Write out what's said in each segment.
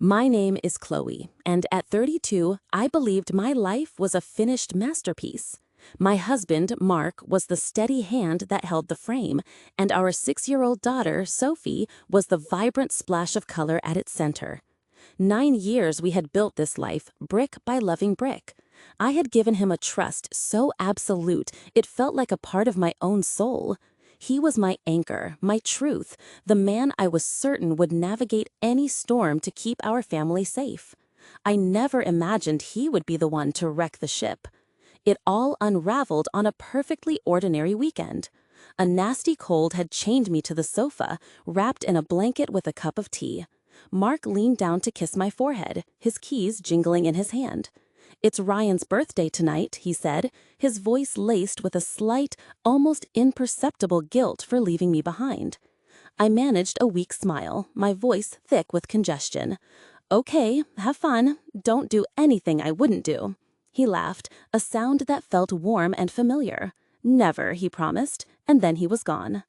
My name is Chloe, and at 32, I believed my life was a finished masterpiece. My husband, Mark, was the steady hand that held the frame, and our 6-year-old daughter, Sophie, was the vibrant splash of color at its center. 9 years we had built this life, brick by loving brick. I had given him a trust so absolute it felt like a part of my own soul. He was my anchor, my truth, the man I was certain would navigate any storm to keep our family safe. I never imagined he would be the one to wreck the ship. It all unraveled on a perfectly ordinary weekend. A nasty cold had chained me to the sofa, wrapped in a blanket with a cup of tea. Mark leaned down to kiss my forehead, his keys jingling in his hand. "It's Ryan's birthday tonight," he said, his voice laced with a slight, almost imperceptible guilt for leaving me behind. I managed a weak smile, my voice thick with congestion. "Okay, have fun. Don't do anything I wouldn't do." He laughed, a sound that felt warm and familiar. "Never," he promised, and then he was gone.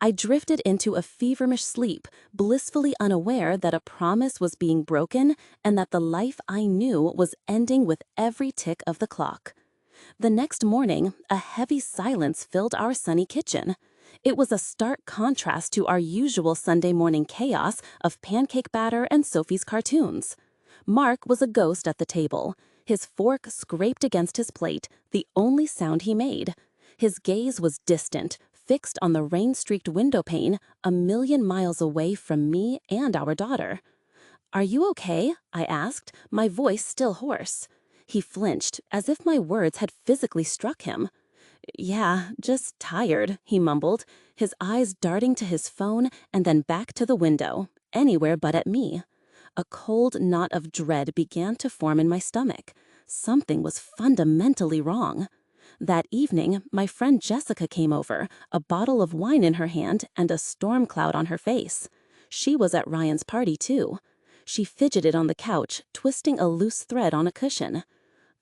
I drifted into a feverish sleep, blissfully unaware that a promise was being broken and that the life I knew was ending with every tick of the clock. The next morning, a heavy silence filled our sunny kitchen. It was a stark contrast to our usual Sunday morning chaos of pancake batter and Sophie's cartoons. Mark was a ghost at the table. His fork scraped against his plate, the only sound he made. His gaze was distant, fixed on the rain-streaked window pane, a million miles away from me and our daughter. "Are you okay?" I asked, my voice still hoarse. He flinched, as if my words had physically struck him. "Yeah, just tired," he mumbled, his eyes darting to his phone and then back to the window, anywhere but at me. A cold knot of dread began to form in my stomach. Something was fundamentally wrong. That evening, my friend Jessica came over, a bottle of wine in her hand and a storm cloud on her face. She was at Ryan's party, too. She fidgeted on the couch, twisting a loose thread on a cushion.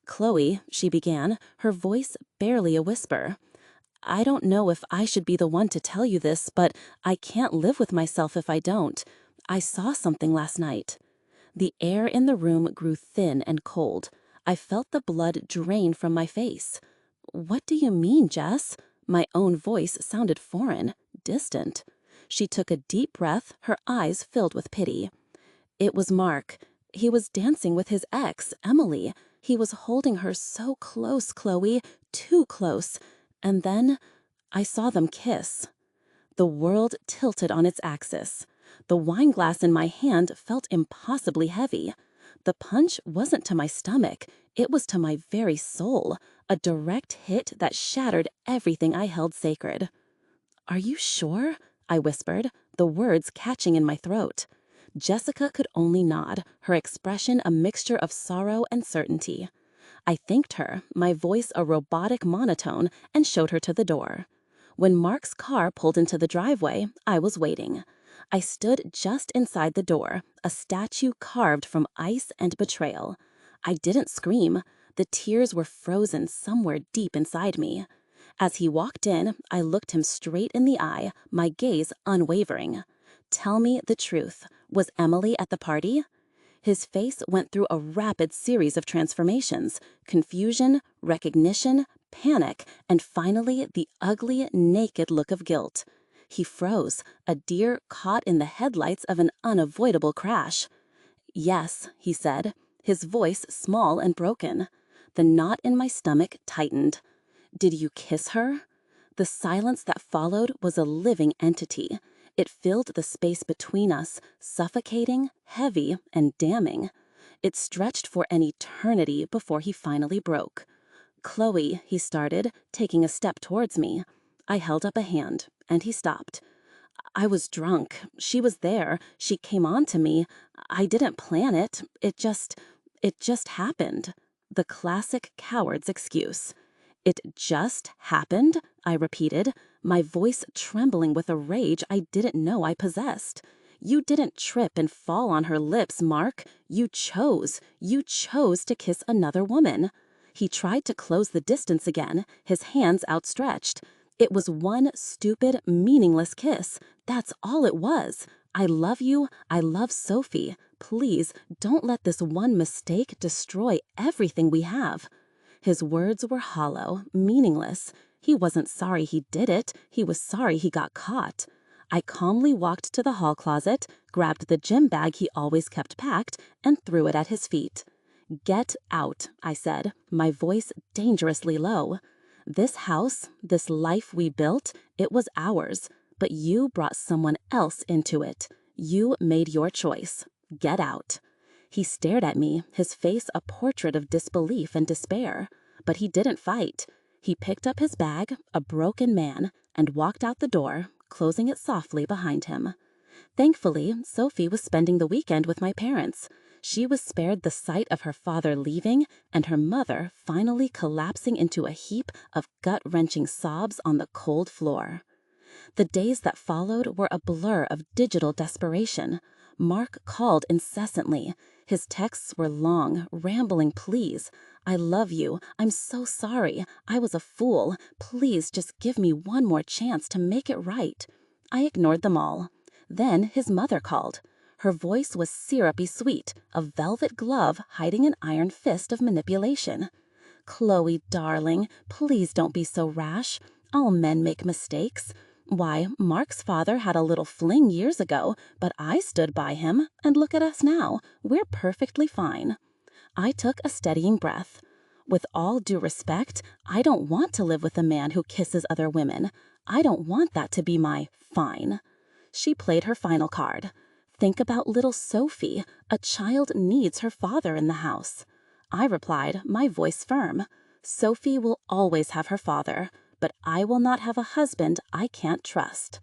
"Chloe," she began, her voice barely a whisper. "I don't know if I should be the one to tell you this, but I can't live with myself if I don't. I saw something last night." The air in the room grew thin and cold. I felt the blood drain from my face. "What do you mean, Jess?" My own voice sounded foreign, distant. She took a deep breath, her eyes filled with pity. "It was Mark. He was dancing with his ex, Emily. He was holding her so close, Chloe, too close. And then I saw them kiss." The world tilted on its axis. The wine glass in my hand felt impossibly heavy. The punch wasn't to my stomach, it was to my very soul, a direct hit that shattered everything I held sacred. "Are you sure?" I whispered, the words catching in my throat. Jessica could only nod, her expression a mixture of sorrow and certainty. I thanked her, my voice a robotic monotone, and showed her to the door. When Mark's car pulled into the driveway, I was waiting. I stood just inside the door, a statue carved from ice and betrayal. I didn't scream. The tears were frozen somewhere deep inside me. As he walked in, I looked him straight in the eye, my gaze unwavering. "Tell me the truth. Was Emily at the party?" His face went through a rapid series of transformations: confusion, recognition, panic, and finally the ugly, naked look of guilt. He froze, a deer caught in the headlights of an unavoidable crash. "Yes," he said, his voice small and broken. The knot in my stomach tightened. "Did you kiss her?" The silence that followed was a living entity. It filled the space between us, suffocating, heavy, and damning. It stretched for an eternity before he finally broke. "Chloe," he started, taking a step towards me. I held up a hand, and he stopped. "I was drunk. She was there. She came on to me. I didn't plan it. It just happened." The classic coward's excuse. "It just happened?" I repeated, my voice trembling with a rage I didn't know I possessed. "You didn't trip and fall on her lips, Mark. You chose to kiss another woman." He tried to close the distance again, his hands outstretched. "It was one stupid, meaningless kiss. That's all it was. I love you, I love Sophie, please don't let this one mistake destroy everything we have." His words were hollow, meaningless. He wasn't sorry he did it, he was sorry he got caught. I calmly walked to the hall closet, grabbed the gym bag he always kept packed, and threw it at his feet. "Get out," I said, my voice dangerously low. "This house, this life we built, it was ours, but you brought someone else into it. You made your choice. Get out." He stared at me, his face a portrait of disbelief and despair. But he didn't fight. He picked up his bag, a broken man, and walked out the door, closing it softly behind him. Thankfully, Sophie was spending the weekend with my parents. She was spared the sight of her father leaving and her mother finally collapsing into a heap of gut-wrenching sobs on the cold floor. The days that followed were a blur of digital desperation. Mark called incessantly. His texts were long, rambling pleas. "I love you. I'm so sorry. I was a fool. Please just give me one more chance to make it right." I ignored them all. Then his mother called. Her voice was syrupy sweet, a velvet glove hiding an iron fist of manipulation. "Chloe, darling, please don't be so rash. All men make mistakes. Why, Mark's father had a little fling years ago, but I stood by him, and look at us now. We're perfectly fine." I took a steadying breath. With all due respect, I don't want to live with a man who kisses other women. I don't want that to be my fine. She played her final card. "Think about little Sophie. A child needs her father in the house." I replied, my voice firm. "Sophie will always have her father, but I will not have a husband I can't trust."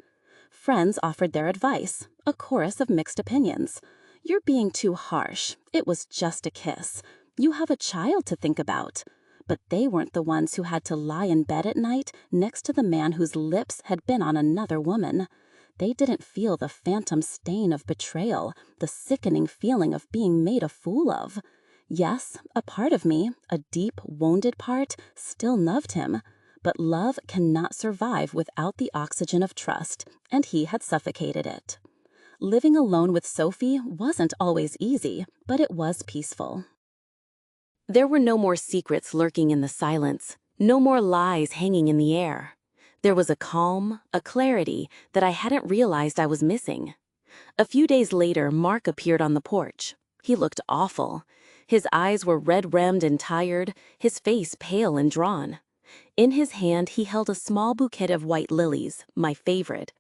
Friends offered their advice, a chorus of mixed opinions. "You're being too harsh. It was just a kiss. You have a child to think about." But they weren't the ones who had to lie in bed at night next to the man whose lips had been on another woman. They didn't feel the phantom stain of betrayal, the sickening feeling of being made a fool of. Yes, a part of me, a deep, wounded part, still loved him. But love cannot survive without the oxygen of trust, and he had suffocated it. Living alone with Sophie wasn't always easy, but it was peaceful. There were no more secrets lurking in the silence, no more lies hanging in the air. There was a calm, a clarity that I hadn't realized I was missing. A few days later, Mark appeared on the porch. He looked awful. His eyes were red-rimmed and tired, his face pale and drawn. In his hand, he held a small bouquet of white lilies, my favorite.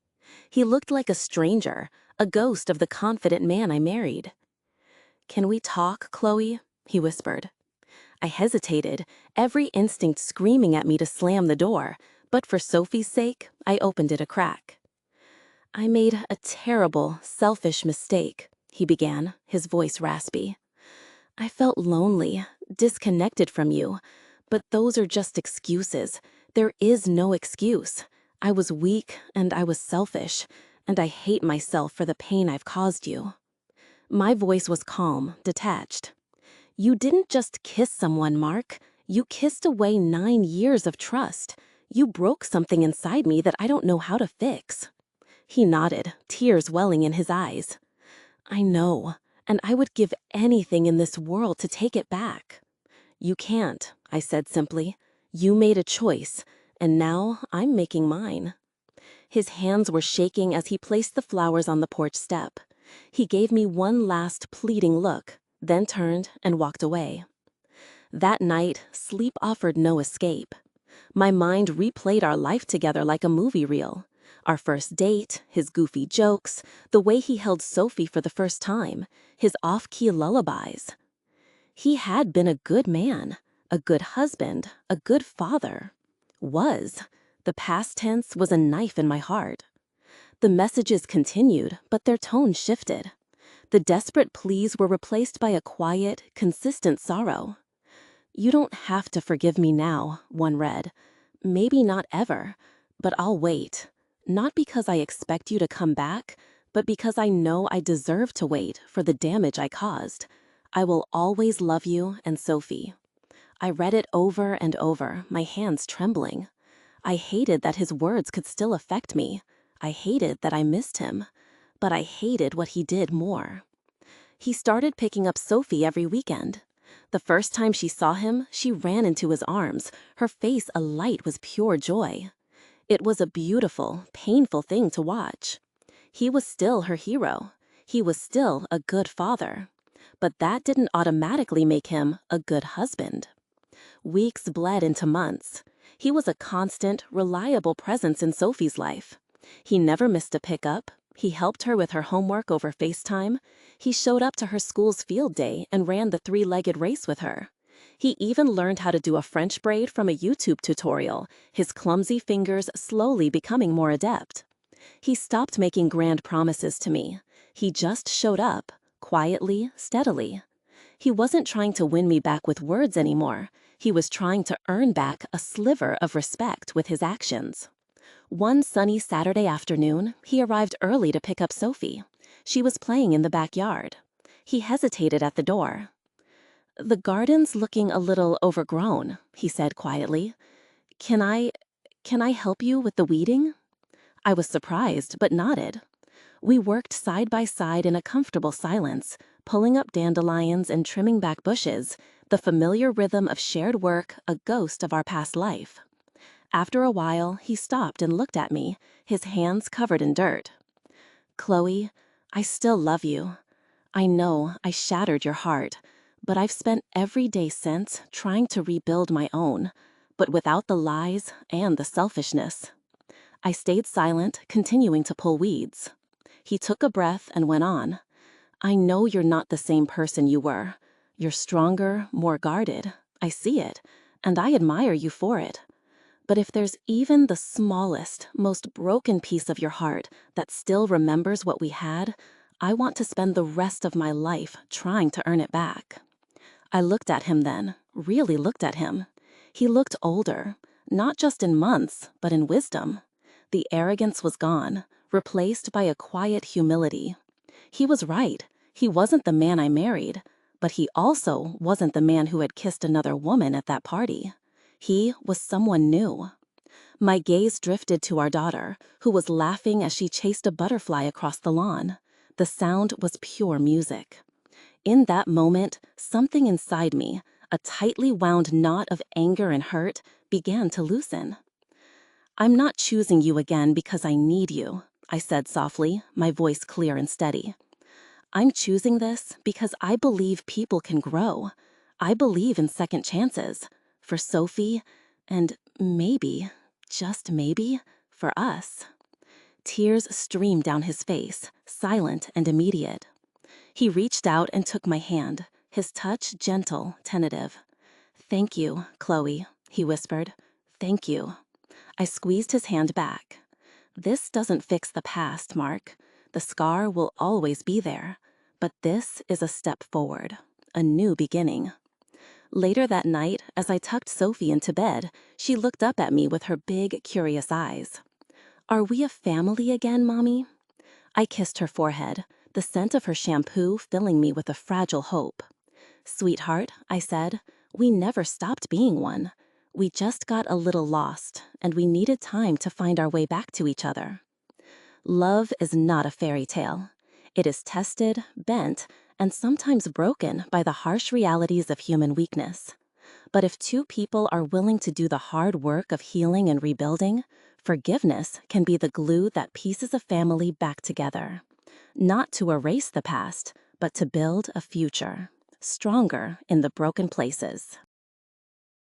He looked like a stranger, a ghost of the confident man I married. "Can we talk, Chloe?" he whispered. I hesitated, every instinct screaming at me to slam the door, but for Sophie's sake, I opened it a crack. "I made a terrible, selfish mistake," he began, his voice raspy. "I felt lonely, disconnected from you, but those are just excuses. There is no excuse. I was weak and I was selfish, and I hate myself for the pain I've caused you." My voice was calm, detached. "You didn't just kiss someone, Mark. You kissed away 9 years of trust. You broke something inside me that I don't know how to fix." He nodded, tears welling in his eyes. "I know, and I would give anything in this world to take it back." "You can't," I said simply. "You made a choice, and now I'm making mine." His hands were shaking as he placed the flowers on the porch step. He gave me one last pleading look, then turned and walked away. That night, sleep offered no escape. My mind replayed our life together like a movie reel. Our first date, his goofy jokes, the way he held Sophie for the first time, his off-key lullabies. He had been a good man, a good husband, a good father. Was. The past tense was a knife in my heart. The messages continued, but their tone shifted. The desperate pleas were replaced by a quiet, consistent sorrow. "You don't have to forgive me now," one read. "Maybe not ever, but I'll wait. Not because I expect you to come back, but because I know I deserve to wait for the damage I caused. I will always love you and Sophie." I read it over and over, my hands trembling. I hated that his words could still affect me. I hated that I missed him. But I hated what he did more. He started picking up Sophie every weekend. The first time she saw him, she ran into his arms, her face alight with pure joy. It was a beautiful, painful thing to watch. He was still her hero. He was still a good father. But that didn't automatically make him a good husband. Weeks bled into months. He was a constant, reliable presence in Sophie's life. He never missed a pickup. He helped her with her homework over FaceTime. He showed up to her school's field day and ran the three-legged race with her. He even learned how to do a French braid from a YouTube tutorial, his clumsy fingers slowly becoming more adept. He stopped making grand promises to me. He just showed up, quietly, steadily. He wasn't trying to win me back with words anymore. He was trying to earn back a sliver of respect with his actions. One sunny Saturday afternoon, he arrived early to pick up Sophie. She was playing in the backyard. He hesitated at the door. "The garden's looking a little overgrown," he said quietly. Can I help you with the weeding?" I was surprised, but nodded. We worked side by side in a comfortable silence, pulling up dandelions and trimming back bushes, the familiar rhythm of shared work, a ghost of our past life. After a while, he stopped and looked at me, his hands covered in dirt. "Chloe, I still love you. I know I shattered your heart, but I've spent every day since trying to rebuild my own, but without the lies and the selfishness." I stayed silent, continuing to pull weeds. He took a breath and went on. "I know you're not the same person you were. You're stronger, more guarded. I see it, and I admire you for it. But if there's even the smallest, most broken piece of your heart that still remembers what we had, I want to spend the rest of my life trying to earn it back." I looked at him then, really looked at him. He looked older, not just in months, but in wisdom. The arrogance was gone, replaced by a quiet humility. He was right. He wasn't the man I married, but he also wasn't the man who had kissed another woman at that party. He was someone new. My gaze drifted to our daughter, who was laughing as she chased a butterfly across the lawn. The sound was pure music. In that moment, something inside me, a tightly wound knot of anger and hurt, began to loosen. "I'm not choosing you again because I need you," I said softly, my voice clear and steady. "I'm choosing this because I believe people can grow. I believe in second chances. For Sophie, and maybe, just maybe, for us." Tears streamed down his face, silent and immediate. He reached out and took my hand, his touch gentle, tentative. "Thank you, Chloe," he whispered. "Thank you." I squeezed his hand back. "This doesn't fix the past, Mark. The scar will always be there. But this is a step forward, a new beginning." Later that night, as I tucked Sophie into bed, she looked up at me with her big, curious eyes. "Are we a family again, Mommy?" I kissed her forehead, the scent of her shampoo filling me with a fragile hope. "Sweetheart," I said, "we never stopped being one. We just got a little lost, and we needed time to find our way back to each other." Love is not a fairy tale. It is tested, bent, and sometimes broken by the harsh realities of human weakness. But if two people are willing to do the hard work of healing and rebuilding, forgiveness can be the glue that pieces a family back together. Not to erase the past, but to build a future, stronger in the broken places.